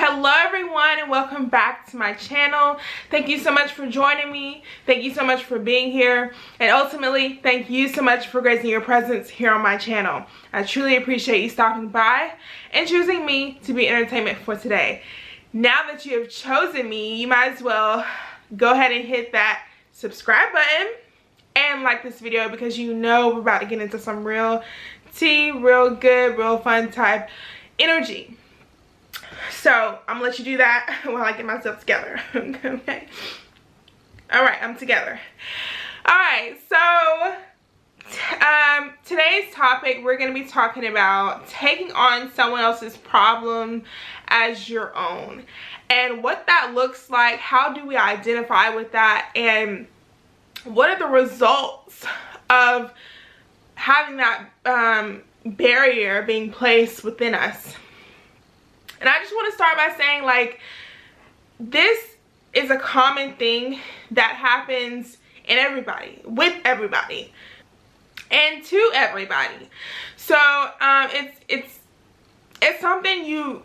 Hello everyone and welcome back to my channel. Thank you so much for joining me. Thank you so much for being here. And ultimately, thank you so much for gracing your presence here on my channel. I truly appreciate you stopping by and choosing me to be entertainment for today. Now that you have chosen me, you might as well go ahead and hit that subscribe button and like this video, because you know we're about to get into some real tea, real good, real fun type energy. So I'm gonna let you do that while I get myself together. Okay, all right, I'm together. All right, so today's topic, we're gonna be talking about taking on someone else's problem as your own, and what that looks like. How do we identify with that, and what are the results of having that barrier being placed within us? And I just want to start by saying, like, this is a common thing that happens in everybody, with everybody, and to everybody. So it's something you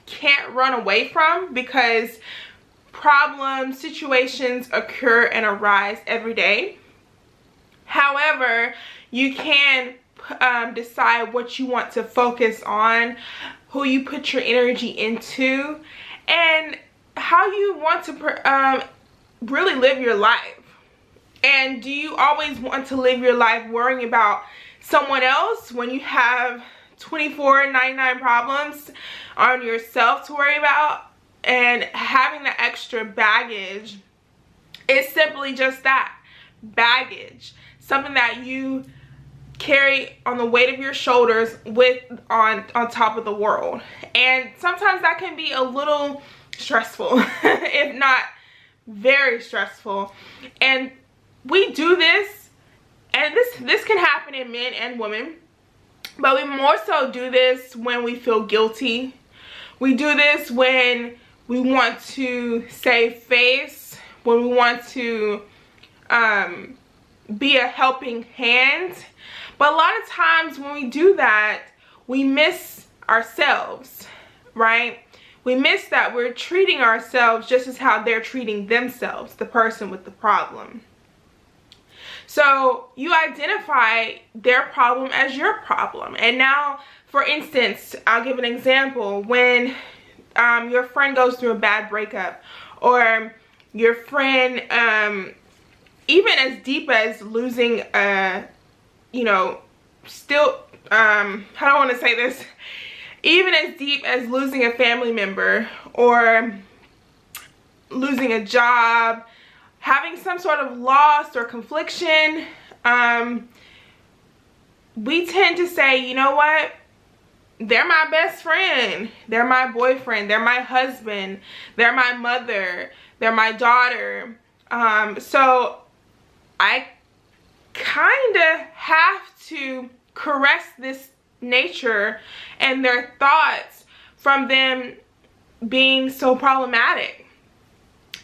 can't run away from, because problems, situations occur and arise every day. However, you can decide what you want to focus on, who you put your energy into, and how you want to really live your life. And do you always want to live your life worrying about someone else when you have 24/99 problems on yourself to worry about? And having the extra baggage is simply just that, baggage, something that you carry on the weight of your shoulders with on top of the world. And sometimes that can be a little stressful, if not very stressful. And we do this, and this can happen in men and women, but we more so do this when we feel guilty. We do this when we want to save face, when we want to be a helping hand. But a lot of times when we do that, we miss ourselves, right? We miss that we're treating ourselves just as how they're treating themselves, the person with the problem. So you identify their problem as your problem. And now, for instance, I'll give an example. When your friend goes through a bad breakup, or your friend, even as deep as losing a, still, how do I want to say this? Even as deep as losing a family member, or losing a job, having some sort of loss or confliction, we tend to say, you know what? They're my best friend, they're my boyfriend, they're my husband, they're my mother, they're my daughter. So I kind of have to caress this nature and their thoughts from them being so problematic.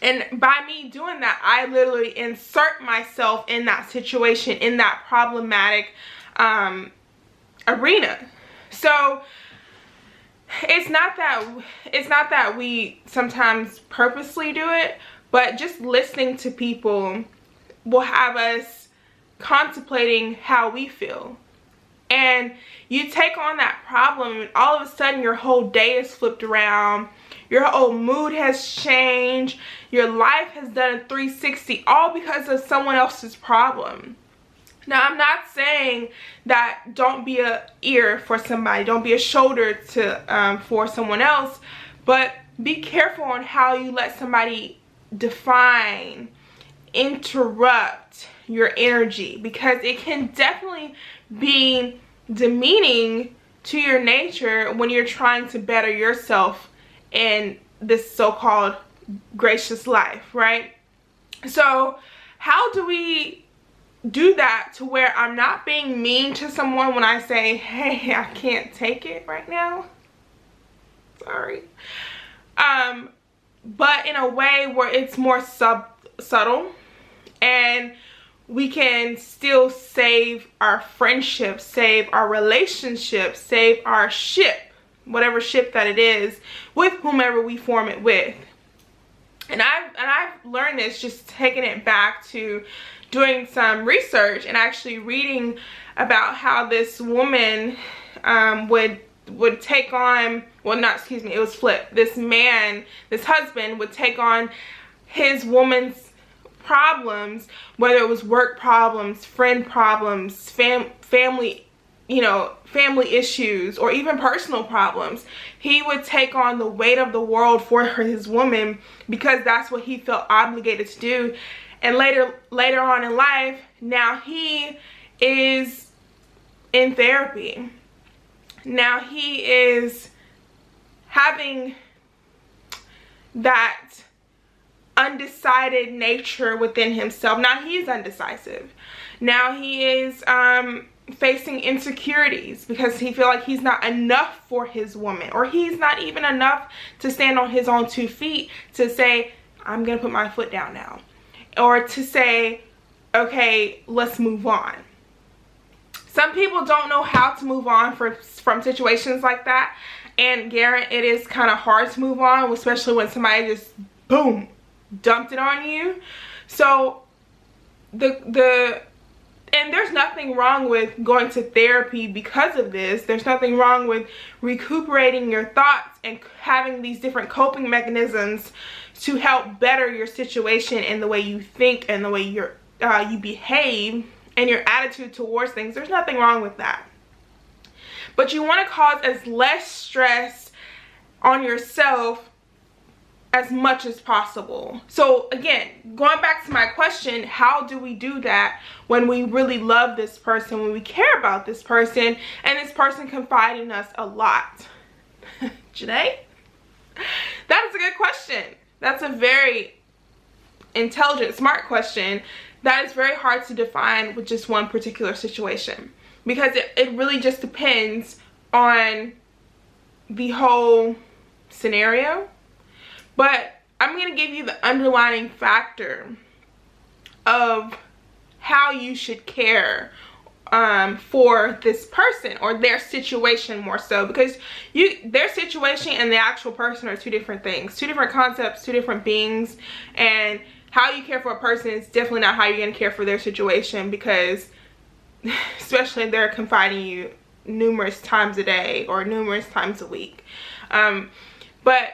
And by me doing that, I literally insert myself in that situation, in that problematic arena. So it's not that we sometimes purposely do it, but just listening to people will have us contemplating how we feel. And you take on that problem, and all of a sudden your whole day is flipped around, your whole mood has changed, your life has done a 360, all because of someone else's problem. Now, I'm not saying that don't be an ear for somebody, don't be a shoulder to for someone else, but be careful on how you let somebody define, interrupt your energy, because it can definitely be demeaning to your nature when you're trying to better yourself in this so-called gracious life, right? So how do we do that to where I'm not being mean to someone when I say, hey, I can't take it right now, sorry, but in a way where it's more subtle, and we can still save our friendship, save our relationship, save our ship, whatever ship that it is, with whomever we form it with. And I've learned this just taking it back to doing some research and actually reading about how this woman would take on, well, not, excuse me, it was flipped. This husband would take on his woman's problems, whether it was work problems, friend problems, family, you know, family issues, or even personal problems. He would take on the weight of the world for his woman because that's what he felt obligated to do. And later on in life, now he is in therapy. Now he is having that undecided nature within himself. Now he's undecisive. Now he is facing insecurities because he feels like he's not enough for his woman, or he's not even enough to stand on his own 2 feet to say, I'm gonna put my foot down now, or to say, okay, let's move on. Some people don't know how to move on from situations like that, and Garrett, it is kind of hard to move on, especially when somebody just boom dumped it on you. So and there's nothing wrong with going to therapy because of this. There's nothing wrong with recuperating your thoughts and having these different coping mechanisms to help better your situation and the way you think and the way you behave and your attitude towards things. There's nothing wrong with that. But you want to cause as less stress on yourself as much as possible. So again, going back to my question, how do we do that when we really love this person, when we care about this person, and this person confide in us a lot? Janae? That is a good question. That's a very intelligent, smart question that is very hard to define with just one particular situation, because it really just depends on the whole scenario. But I'm going to give you the underlying factor of how you should care for this person or their situation, more so, because their situation and the actual person are two different things, two different concepts, two different beings. And how you care for a person is definitely not how you're going to care for their situation, because especially if they're confiding you numerous times a day or numerous times a week. But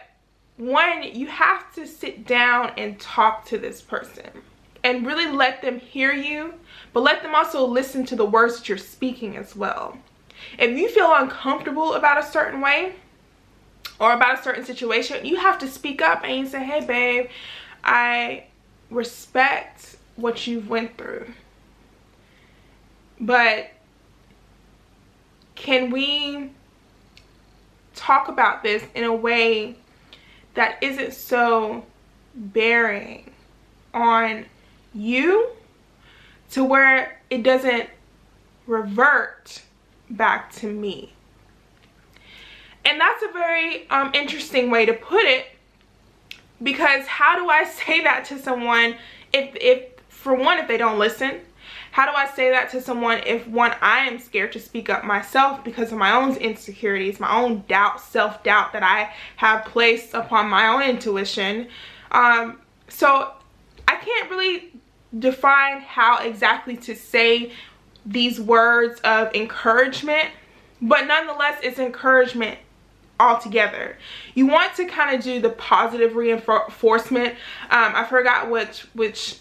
one, you have to sit down and talk to this person and really let them hear you, but let them also listen to the words that you're speaking as well. If you feel uncomfortable about a certain way or about a certain situation, you have to speak up and you say, hey babe, I respect what you've went through, but can we talk about this in a way that isn't so bearing on you, to where it doesn't revert back to me? And that's a very interesting way to put it, because how do I say that to someone if for one, if they don't listen? How do I say that to someone if, one, I am scared to speak up myself because of my own insecurities, my own doubt, self-doubt that I have placed upon my own intuition? So I can't really define how exactly to say these words of encouragement, but nonetheless, it's encouragement altogether. You want to kind of do the positive reinforcement. I forgot which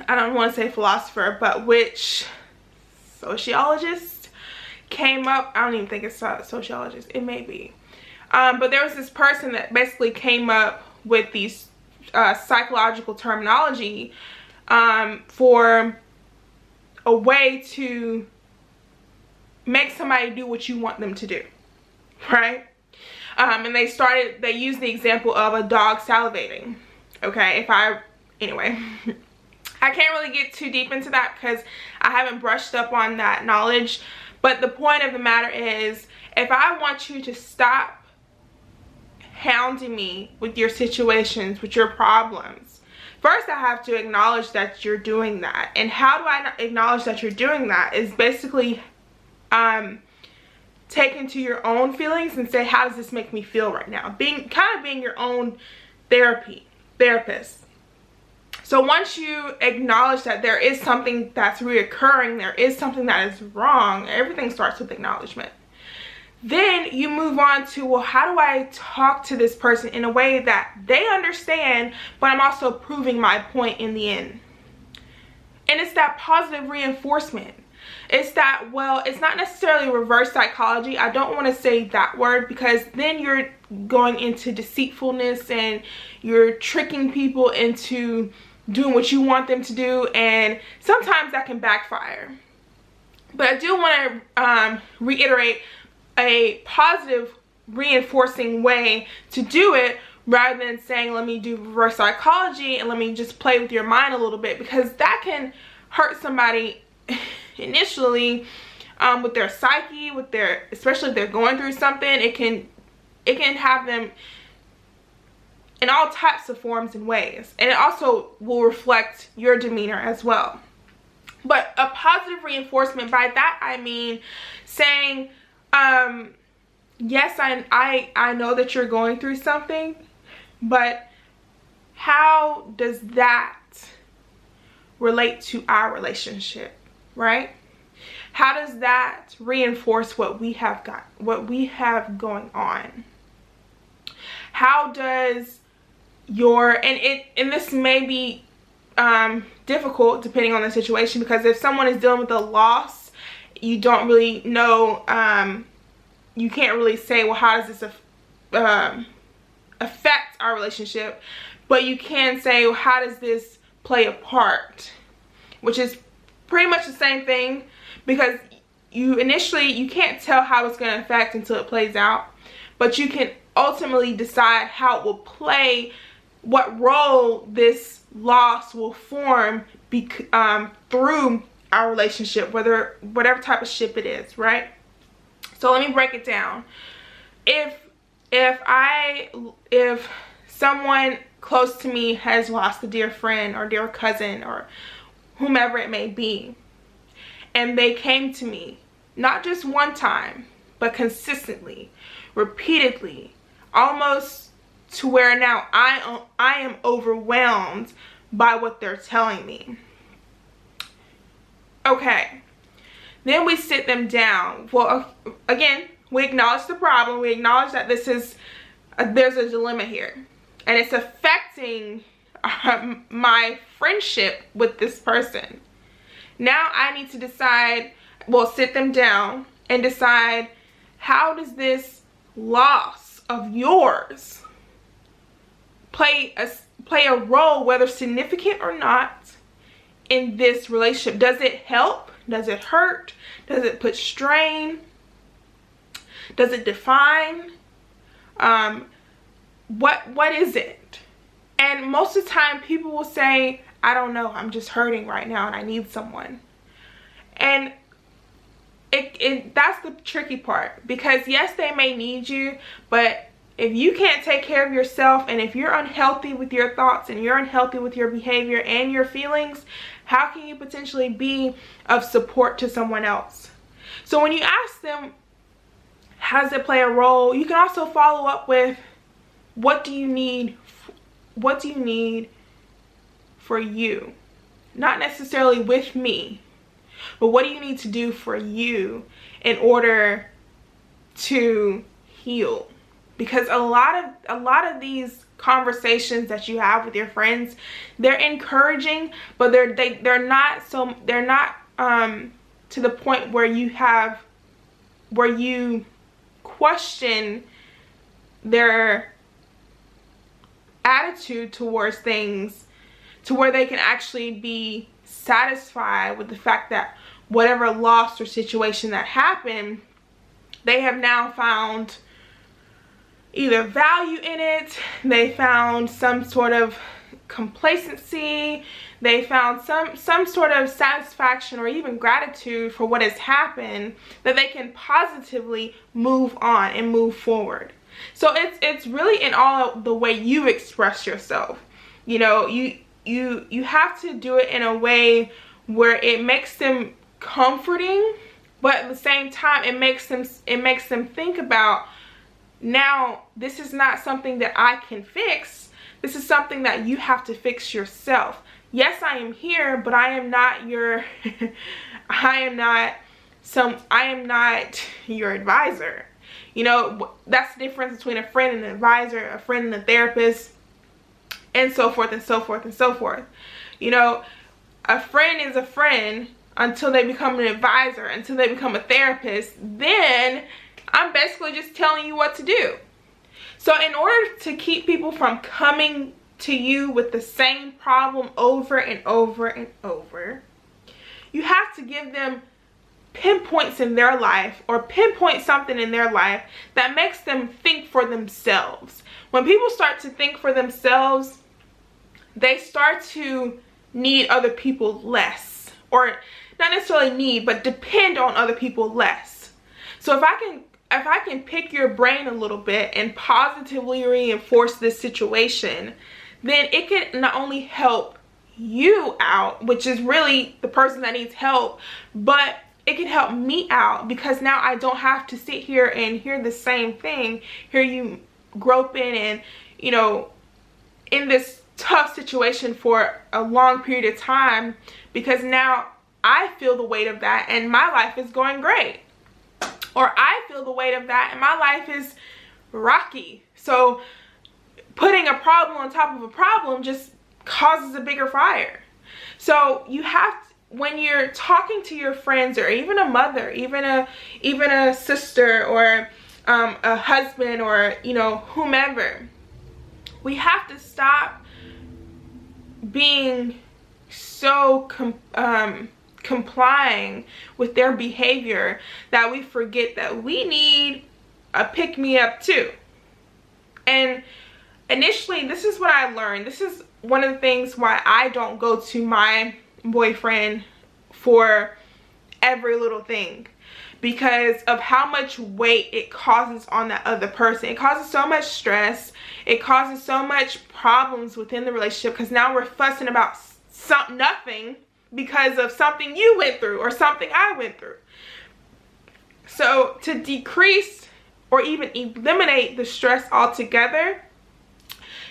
I don't want to say philosopher, but which sociologist came up. I don't even think it's a sociologist. It may be. But there was this person that basically came up with these psychological terminology for a way to make somebody do what you want them to do, right? And they used the example of a dog salivating. Okay, anyway. I can't really get too deep into that because I haven't brushed up on that knowledge. But the point of the matter is, if I want you to stop hounding me with your situations, with your problems, first I have to acknowledge that you're doing that. And how do I acknowledge that you're doing that is basically take into your own feelings and say, how does this make me feel right now? Being your own therapist. So once you acknowledge that there is something that's reoccurring, there is something that is wrong, everything starts with acknowledgement. Then you move on to, well, how do I talk to this person in a way that they understand, but I'm also proving my point in the end? And it's that positive reinforcement. It's that, well, it's not necessarily reverse psychology. I don't want to say that word, because then you're going into deceitfulness and you're tricking people into doing what you want them to do, and sometimes that can backfire. But I do want to reiterate a positive reinforcing way to do it, rather than saying, let me do reverse psychology and let me just play with your mind a little bit, because that can hurt somebody initially with their psyche, especially if they're going through something. It can have them in all types of forms and ways, and it also will reflect your demeanor as well. But a positive reinforcement, by that I mean saying, yes, I know that you're going through something, but how does that relate to our relationship, right? How does that reinforce what we have going on? How does and this may be difficult depending on the situation, because if someone is dealing with a loss, you don't really know, you can't really say, well, how does this affect our relationship? But you can say, well, how does this play a part? Which is pretty much the same thing, because you can't tell how it's going to affect until it plays out, but you can ultimately decide how it will play, what role this loss will form through our relationship, whatever type of ship it is, right? So let me break it down. If someone close to me has lost a dear friend or dear cousin or whomever it may be, and they came to me, not just one time, but consistently, repeatedly, almost to where now I am overwhelmed by what they're telling me. Okay, then we sit them down. Well, again, we acknowledge the problem. We acknowledge that there's a dilemma here, and it's affecting my friendship with this person. Now I need to decide, well, sit them down and decide, how does this loss of yours play a role, whether significant or not, in this relationship? Does it help? Does it hurt? Does it put strain? Does it define? What is it? And most of the time people will say, I don't know, I'm just hurting right now and I need someone. And that's the tricky part, because yes, they may need you, but if you can't take care of yourself, and if you're unhealthy with your thoughts and you're unhealthy with your behavior and your feelings, how can you potentially be of support to someone else? So when you ask them, how does it play a role, you can also follow up with, what do you need for you? Not necessarily with me, but what do you need to do for you in order to heal? Because a lot of these conversations that you have with your friends, they're encouraging, but they're not to the point where you question their attitude towards things, to where they can actually be satisfied with the fact that whatever loss or situation that happened, they have now found either value in it, they found some sort of complacency, they found some sort of satisfaction or even gratitude for what has happened, that they can positively move on and move forward. So it's really in all the way you express yourself. You know, you have to do it in a way where it makes them comforting, But at the same time, it makes them think about, now this is not something that I can fix. This is something that you have to fix yourself. Yes, I am here, but I am not your I am not your advisor. You know, that's the difference between a friend and an advisor, a friend and a therapist, and so forth and so forth and so forth. You know, a friend is a friend until they become an advisor, until they become a therapist. Then I'm basically just telling you what to do. So in order to keep people from coming to you with the same problem over and over and over, you have to give them pinpoints in their life, or pinpoint something in their life that makes them think for themselves. When people start to think for themselves, they start to need other people less, or not necessarily need, but depend on other people less. So if I can pick your brain a little bit and positively reinforce this situation, then it can not only help you out, which is really the person that needs help, but it can help me out, because now I don't have to sit here and hear the same thing, hear you groping and, you know, in this tough situation for a long period of time, because now I feel the weight of that and my life is going great. Or I feel the weight of that and my life is rocky. So putting a problem on top of a problem just causes a bigger fire. So you have to, when you're talking to your friends, or even a mother, even a sister, or a husband, or, you know, whomever, we have to stop being so complying with their behavior that we forget that we need a pick-me-up too. And initially, this is what I learned. This is one of the things why I don't go to my boyfriend for every little thing, because of how much weight it causes on that other person. It causes so much stress. It causes so much problems within the relationship, because now we're fussing about nothing because of something you went through or something I went through. So to decrease or even eliminate the stress altogether,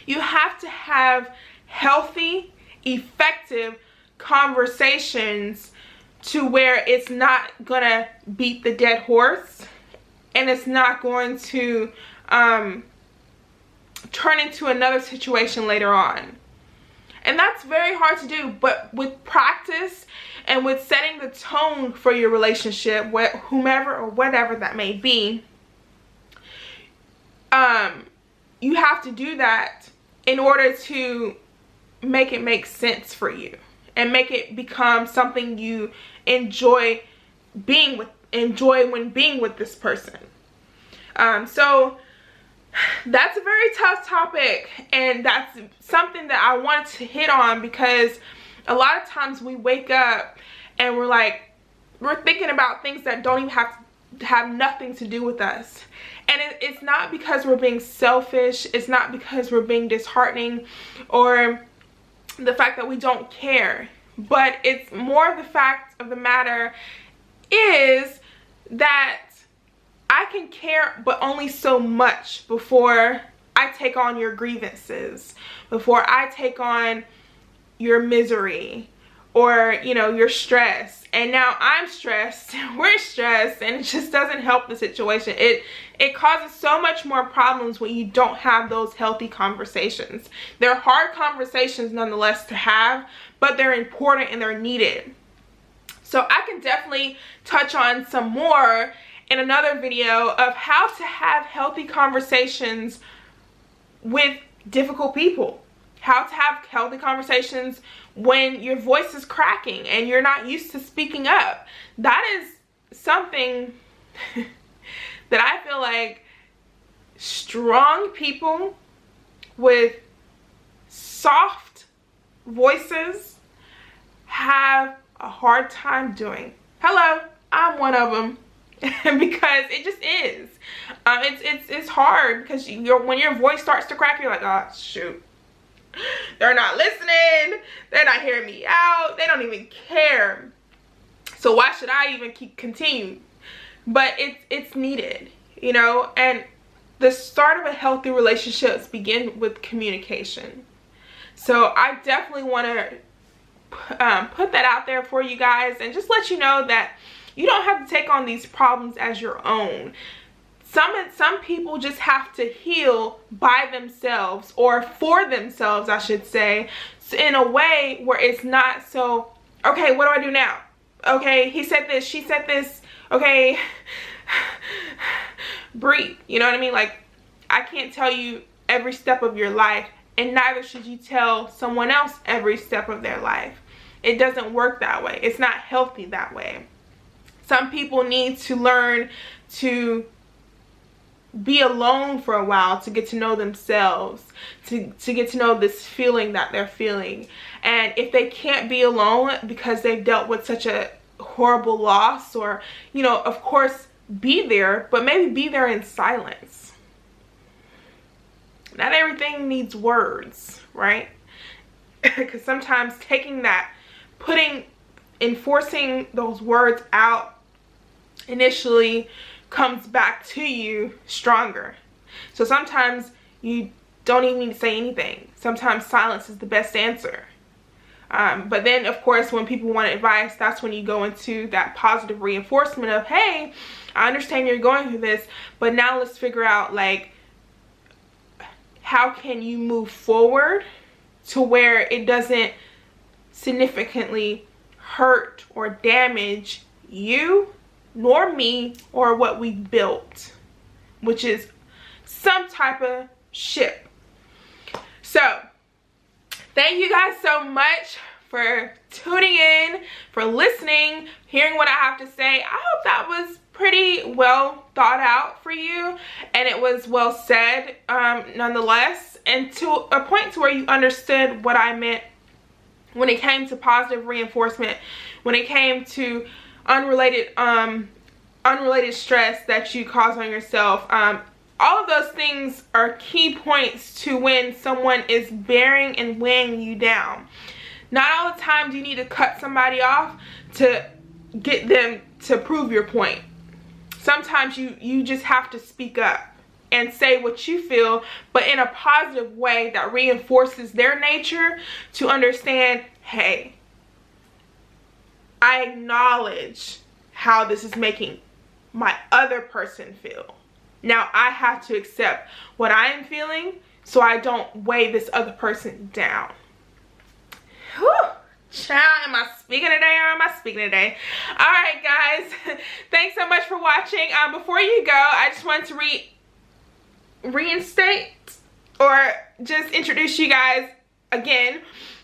you have to have healthy, effective conversations to where it's not gonna beat the dead horse, and it's not going to turn into another situation later on. And that's very hard to do, but with practice and with setting the tone for your relationship with whomever or whatever that may be, you have to do that in order to make it make sense for you and make it become something you enjoy when being with this person. So that's a very tough topic, and that's something that I wanted to hit on, because a lot of times we wake up and we're thinking about things that don't even have nothing to do with us. And it's not because we're being selfish, it's not because we're being disheartening or the fact that we don't care, but it's more of the fact of the matter is that I can care, but only so much before I take on your grievances, before I take on your misery, or, you know, your stress. And now I'm stressed, we're stressed, and it just doesn't help the situation. It causes so much more problems when you don't have those healthy conversations. They're hard conversations nonetheless to have, but they're important and they're needed. So I can definitely touch on some more in another video of how to have healthy conversations with difficult people. How to have healthy conversations when your voice is cracking and you're not used to speaking up. That is something that I feel like strong people with soft voices have a hard time doing. Hello, I'm one of them. Because it just is. It's hard, because when your voice starts to crack, you're like, oh shoot, they're not listening, they're not hearing me out, they don't even care. So So why should I even continue? But it's needed, you know. And the start of a healthy relationship begins with communication. So I definitely want to put that out there for you guys, and just let you know that you don't have to take on these problems as your own. Some people just have to heal by themselves, or for themselves, I should say, in a way where it's not so, okay, what do I do now? Okay, he said this, she said this, okay, breathe, you know what I mean? Like, I can't tell you every step of your life, and neither should you tell someone else every step of their life. It doesn't work that way. It's not healthy that way. Some people need to learn to be alone for a while to get to know themselves, to get to know this feeling that they're feeling. And if they can't be alone because they've dealt with such a horrible loss, or, you know, of course, be there, but maybe be there in silence. Not everything needs words, right? Because sometimes taking that, enforcing those words out initially comes back to you stronger. So sometimes you don't even need to say anything. Sometimes silence is the best answer. But then, of course, when people want advice, that's when you go into that positive reinforcement of, hey, I understand you're going through this, but now let's figure out, like, how can you move forward to where it doesn't significantly hurt or damage you, nor me, or what we built, which is some type of ship. So thank you guys so much for tuning in, for listening, hearing what I have to say. I hope that was pretty well thought out for you, and it was well said nonetheless, and to a point to where you understood what I meant when it came to positive reinforcement, when it came to unrelated stress that you cause on yourself. All of those things are key points to when someone is bearing and weighing you down. Not all the time do you need to cut somebody off to get them to prove your point. Sometimes you just have to speak up and say what you feel, but in a positive way that reinforces their nature to understand, hey, I acknowledge how this is making my other person feel. Now I have to accept what I am feeling so I don't weigh this other person down. Whew. Child, am I speaking today, or am I speaking today? All right, guys. Thanks so much for watching. Before you go, I just wanted to reinstate or just introduce you guys again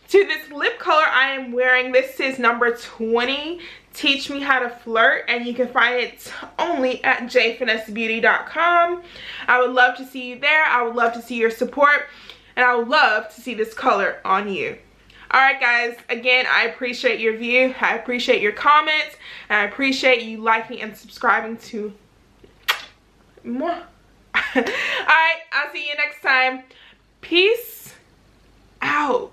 to this lip color I am wearing. This is number 20, Teach Me How to Flirt, and you can find it only at jfinessebeauty.com. I would love to see you there. I would love to see your support, and I would love to see this color on you. Alright guys, again, I appreciate your view, I appreciate your comments, and I appreciate you liking and subscribing to more. Alright, I'll see you next time. Peace out.